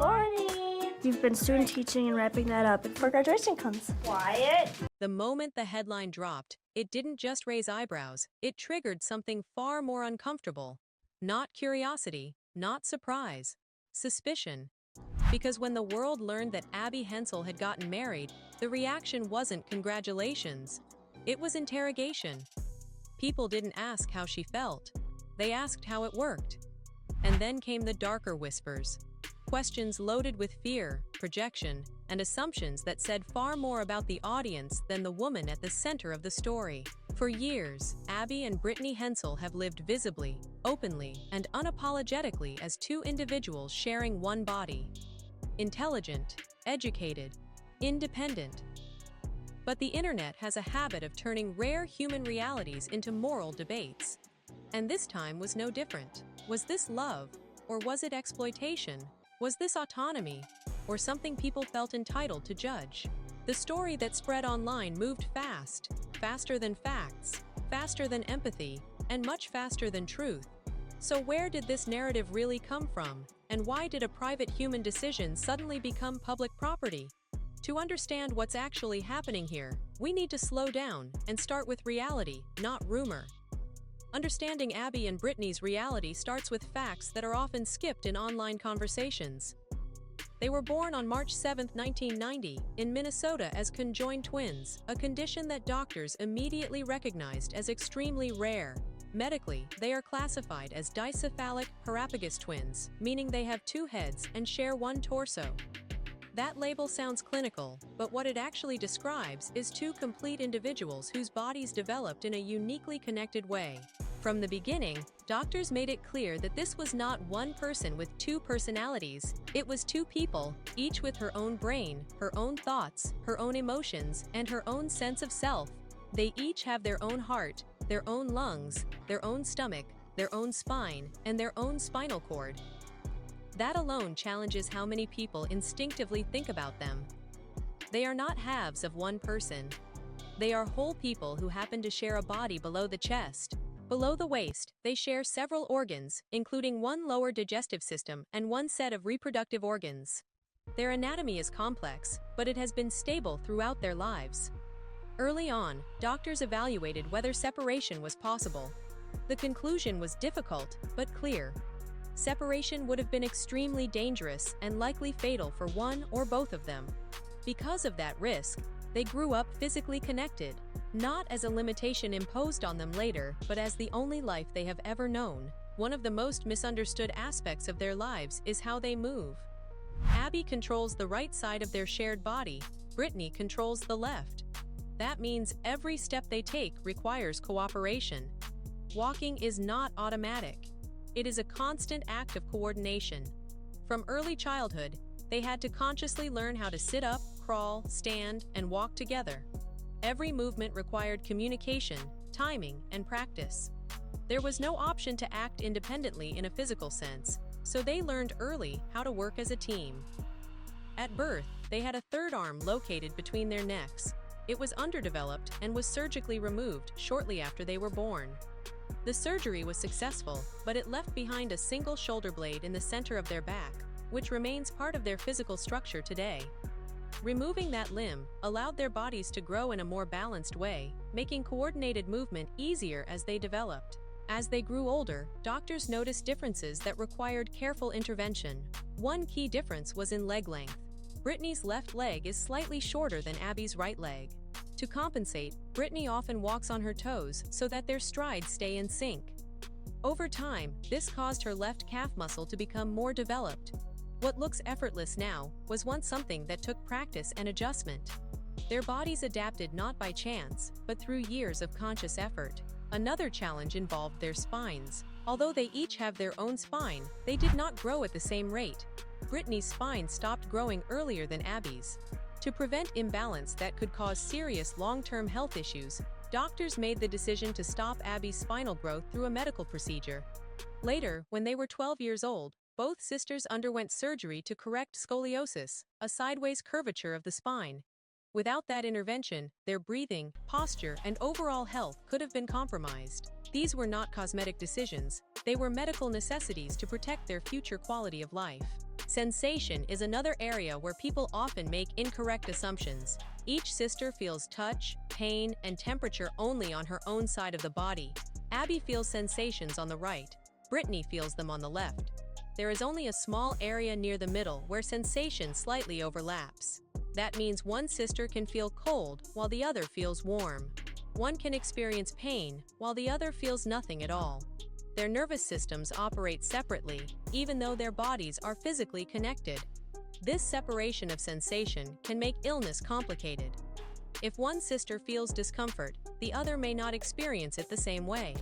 morning. You've been student teaching and wrapping that up before graduation comes. Quiet. The moment the headline dropped, it didn't just raise eyebrows, it triggered something far more uncomfortable. Not curiosity, not surprise, suspicion. Because when the world learned that Abby Hensel had gotten married, the reaction wasn't congratulations. It was interrogation. People didn't ask how she felt. They asked how it worked. And then came the darker whispers. Questions loaded with fear, projection, and assumptions that said far more about the audience than the woman at the center of the story. For years, Abby and Brittany Hensel have lived visibly, openly, and unapologetically as two individuals sharing one body. Intelligent, educated, independent. But the internet has a habit of turning rare human realities into moral debates. And this time was no different. Was this love? Or was it exploitation? Was this autonomy? Or something people felt entitled to judge? The story that spread online moved fast, faster than facts, faster than empathy, and much faster than truth. So where did this narrative really come from? And why did a private human decision suddenly become public property? To understand what's actually happening here, we need to slow down and start with reality, not rumor. Understanding Abby and Brittany's reality starts with facts that are often skipped in online conversations. They were born on March 7, 1990, in Minnesota as conjoined twins, a condition that doctors immediately recognized as extremely rare. Medically, they are classified as dicephalic parapagous twins, meaning they have two heads and share one torso. That label sounds clinical, but what it actually describes is two complete individuals whose bodies developed in a uniquely connected way. From the beginning, doctors made it clear that this was not one person with two personalities. It was two people, each with her own brain, her own thoughts, her own emotions, and her own sense of self. They each have their own heart, their own lungs, their own stomach, their own spine, and their own spinal cord. That alone challenges how many people instinctively think about them. They are not halves of one person. They are whole people who happen to share a body below the chest. Below the waist, they share several organs, including one lower digestive system and one set of reproductive organs. Their anatomy is complex, but it has been stable throughout their lives. Early on, doctors evaluated whether separation was possible. The conclusion was difficult, but clear. Separation would have been extremely dangerous and likely fatal for one or both of them. Because of that risk, they grew up physically connected, not as a limitation imposed on them later, but as the only life they have ever known. One of the most misunderstood aspects of their lives is how they move. Abby controls the right side of their shared body, Brittany controls the left. That means every step they take requires cooperation. Walking is not automatic. It is a constant act of coordination. From early childhood, they had to consciously learn how to sit up, crawl, stand, and walk together. Every movement required communication, timing, and practice. There was no option to act independently in a physical sense, so they learned early how to work as a team. At birth, they had a third arm located between their necks. It was underdeveloped and was surgically removed shortly after they were born. The surgery was successful, but it left behind a single shoulder blade in the center of their back, which remains part of their physical structure today. Removing that limb allowed their bodies to grow in a more balanced way, making coordinated movement easier as they developed. As they grew older, doctors noticed differences that required careful intervention. One key difference was in leg length. Brittany's left leg is slightly shorter than Abby's right leg. To compensate, Brittany often walks on her toes so that their strides stay in sync. Over time, this caused her left calf muscle to become more developed. What looks effortless now was once something that took practice and adjustment. Their bodies adapted not by chance, but through years of conscious effort. Another challenge involved their spines. Although they each have their own spine, they did not grow at the same rate. Brittany's spine stopped growing earlier than Abby's. To prevent imbalance that could cause serious long-term health issues, doctors made the decision to stop Abby's spinal growth through a medical procedure. Later, when they were 12 years old, both sisters underwent surgery to correct scoliosis, a sideways curvature of the spine. Without that intervention, their breathing, posture, and overall health could have been compromised. These were not cosmetic decisions, they were medical necessities to protect their future quality of life. Sensation is another area where people often make incorrect assumptions. Each sister feels touch, pain, and temperature only on her own side of the body. Abby feels sensations on the right. Brittany feels them on the left. There is only a small area near the middle where sensation slightly overlaps. That means one sister can feel cold while the other feels warm. One can experience pain while the other feels nothing at all. Their nervous systems operate separately, even though their bodies are physically connected. This separation of sensation can make illness complicated. If one sister feels discomfort, the other may not experience it the same way.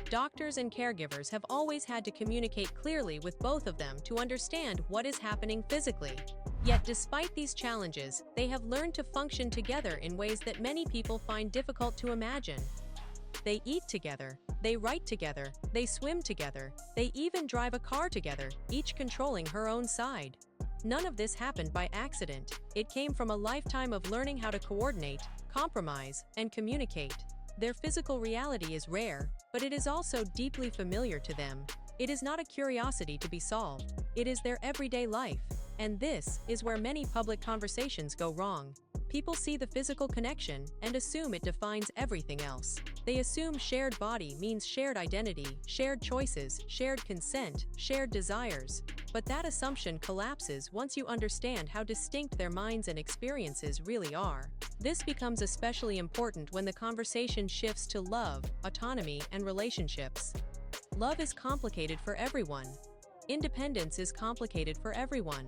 Doctors and caregivers have always had to communicate clearly with both of them to understand what is happening physically. Yet despite these challenges, they have learned to function together in ways that many people find difficult to imagine. They eat together, they write together, they swim together, they even drive a car together, each controlling her own side. None of this happened by accident. It came from a lifetime of learning how to coordinate, compromise, and communicate. Their physical reality is rare, but it is also deeply familiar to them. It is not a curiosity to be solved. It is their everyday life. And this is where many public conversations go wrong. People see the physical connection and assume it defines everything else. They assume shared body means shared identity, shared choices, shared consent, shared desires. But that assumption collapses once you understand how distinct their minds and experiences really are. This becomes especially important when the conversation shifts to love, autonomy, and relationships. Love is complicated for everyone. Independence is complicated for everyone.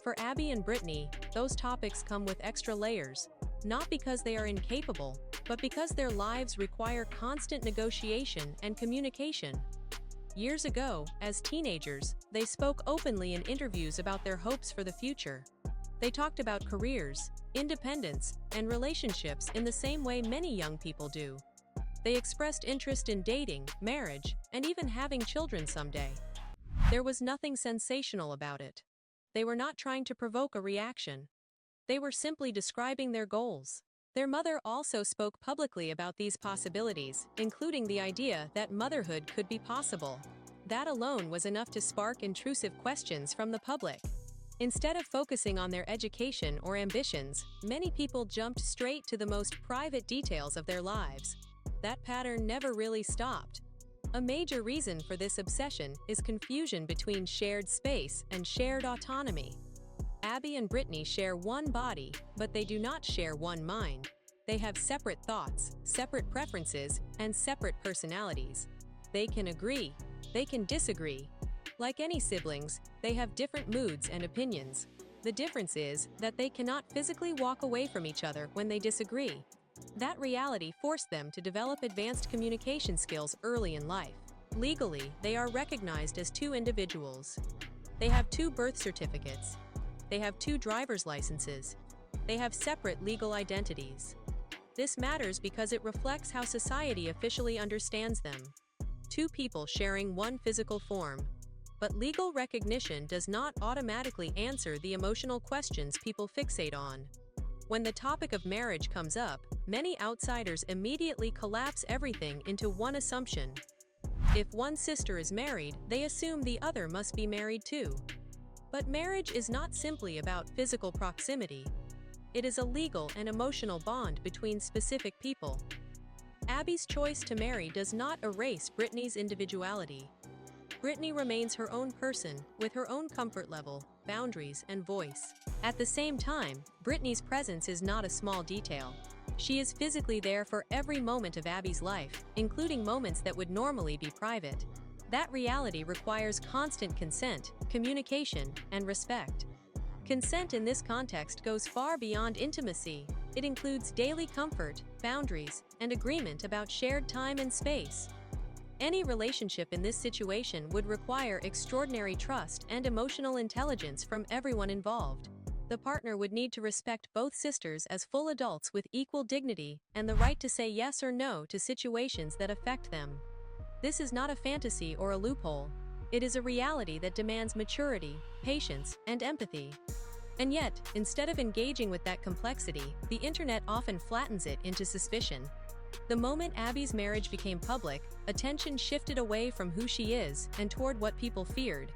For Abby and Brittany, those topics come with extra layers, not because they are incapable, but because their lives require constant negotiation and communication. Years ago, as teenagers, they spoke openly in interviews about their hopes for the future. They talked about careers, independence, and relationships in the same way many young people do. They expressed interest in dating, marriage, and even having children someday. There was nothing sensational about it. They were not trying to provoke a reaction. They were simply describing their goals. Their mother also spoke publicly about these possibilities, including the idea that motherhood could be possible. That alone was enough to spark intrusive questions from the public. Instead of focusing on their education or ambitions, many people jumped straight to the most private details of their lives. That pattern never really stopped. A major reason for this obsession is confusion between shared space and shared autonomy. Abby and Brittany share one body, but they do not share one mind. They have separate thoughts, separate preferences, and separate personalities. They can agree, they can disagree. Like any siblings, they have different moods and opinions. The difference is that they cannot physically walk away from each other when they disagree. That reality forced them to develop advanced communication skills early in life. Legally, they are recognized as two individuals. They have two birth certificates. They have two driver's licenses. They have separate legal identities. This matters because it reflects how society officially understands them. Two people sharing one physical form. But legal recognition does not automatically answer the emotional questions people fixate on. When the topic of marriage comes up, many outsiders immediately collapse everything into one assumption. If one sister is married, they assume the other must be married too. But marriage is not simply about physical proximity. It is a legal and emotional bond between specific people. Abby's choice to marry does not erase Brittany's individuality. Brittany remains her own person, with her own comfort level, boundaries, and voice. At the same time, Brittany's presence is not a small detail. She is physically there for every moment of Abby's life, including moments that would normally be private. That reality requires constant consent, communication, and respect. Consent in this context goes far beyond intimacy. It includes daily comfort, boundaries, and agreement about shared time and space. Any relationship in this situation would require extraordinary trust and emotional intelligence from everyone involved. The partner would need to respect both sisters as full adults with equal dignity and the right to say yes or no to situations that affect them. This is not a fantasy or a loophole. It is a reality that demands maturity, patience, and empathy. And yet, instead of engaging with that complexity, the internet often flattens it into suspicion. The moment Abby's marriage became public, attention shifted away from who she is and toward what people feared.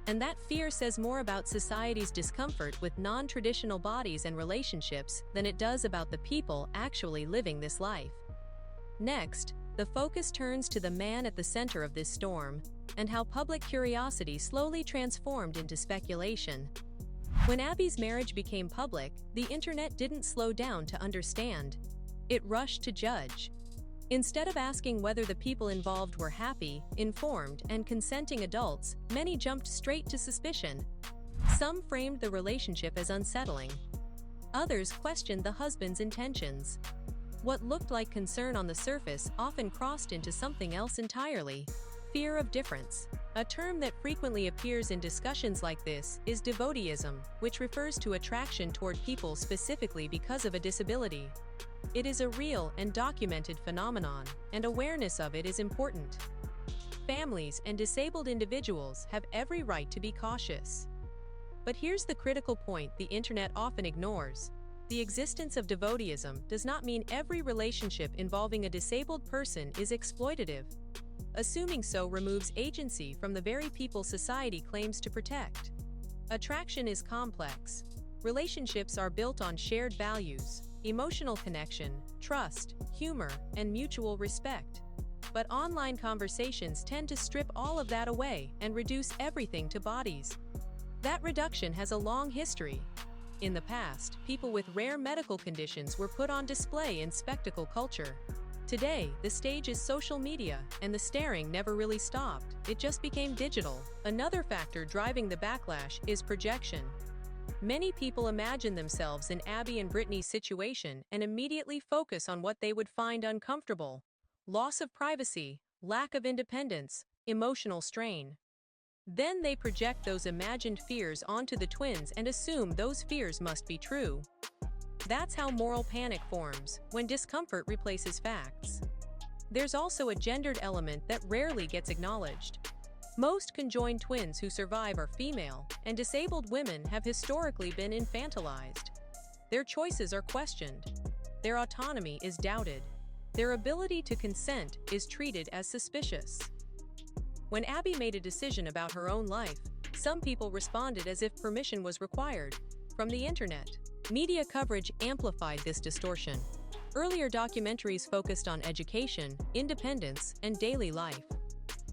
And that fear says more about society's discomfort with non-traditional bodies and relationships than it does about the people actually living this life. Next, the focus turns to the man at the center of this storm, and how public curiosity slowly transformed into speculation. When Abby's marriage became public, the internet didn't slow down to understand. It rushed to judge. Instead of asking whether the people involved were happy, informed, and consenting adults, many jumped straight to suspicion. Some framed the relationship as unsettling. Others questioned the husband's intentions. What looked like concern on the surface often crossed into something else entirely: fear of difference. A term that frequently appears in discussions like this is devoteeism, which refers to attraction toward people specifically because of a disability. It is a real and documented phenomenon, and awareness of it is important. Families and disabled individuals have every right to be cautious. But here's the critical point the internet often ignores. The existence of devoteeism does not mean every relationship involving a disabled person is exploitative. Assuming so removes agency from the very people society claims to protect. Attraction is complex. Relationships are built on shared values, emotional connection, trust, humor, and mutual respect. But online conversations tend to strip all of that away and reduce everything to bodies. That reduction has a long history. In the past, people with rare medical conditions were put on display in spectacle culture. Today, the stage is social media, and the staring never really stopped. It just became digital. Another factor driving the backlash is projection. Many people imagine themselves in Abby and Brittany's situation and immediately focus on what they would find uncomfortable: loss of privacy, lack of independence, emotional strain. Then they project those imagined fears onto the twins and assume those fears must be true. That's how moral panic forms, when discomfort replaces facts. There's also a gendered element that rarely gets acknowledged. Most conjoined twins who survive are female, and disabled women have historically been infantilized. Their choices are questioned. Their autonomy is doubted. Their ability to consent is treated as suspicious. When Abby made a decision about her own life, some people responded as if permission was required. From the internet, media coverage amplified this distortion. Earlier documentaries focused on education, independence, and daily life.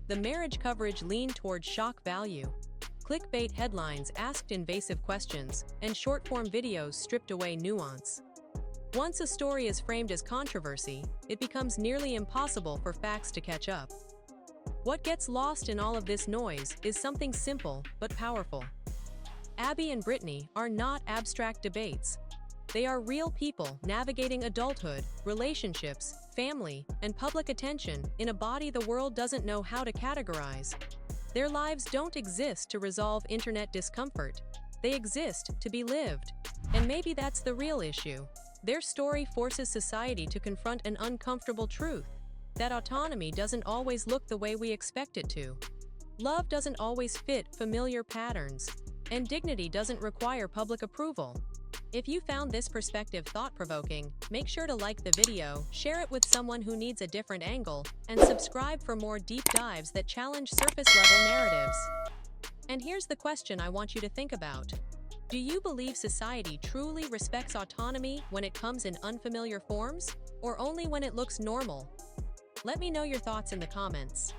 The marriage coverage leaned toward shock value. Clickbait headlines asked invasive questions, and short-form videos stripped away nuance. Once a story is framed as controversy, it becomes nearly impossible for facts to catch up. What gets lost in all of this noise is something simple but powerful. Abby and Brittany are not abstract debates. They are real people navigating adulthood, relationships, family, and public attention in a body the world doesn't know how to categorize. Their lives don't exist to resolve internet discomfort. They exist to be lived. And maybe that's the real issue. Their story forces society to confront an uncomfortable truth: that autonomy doesn't always look the way we expect it to. Love doesn't always fit familiar patterns. And dignity doesn't require public approval. If you found this perspective thought-provoking, make sure to like the video, share it with someone who needs a different angle, and subscribe for more deep dives that challenge surface-level narratives. And here's the question I want you to think about. Do you believe society truly respects autonomy when it comes in unfamiliar forms, or only when it looks normal? Let me know your thoughts in the comments.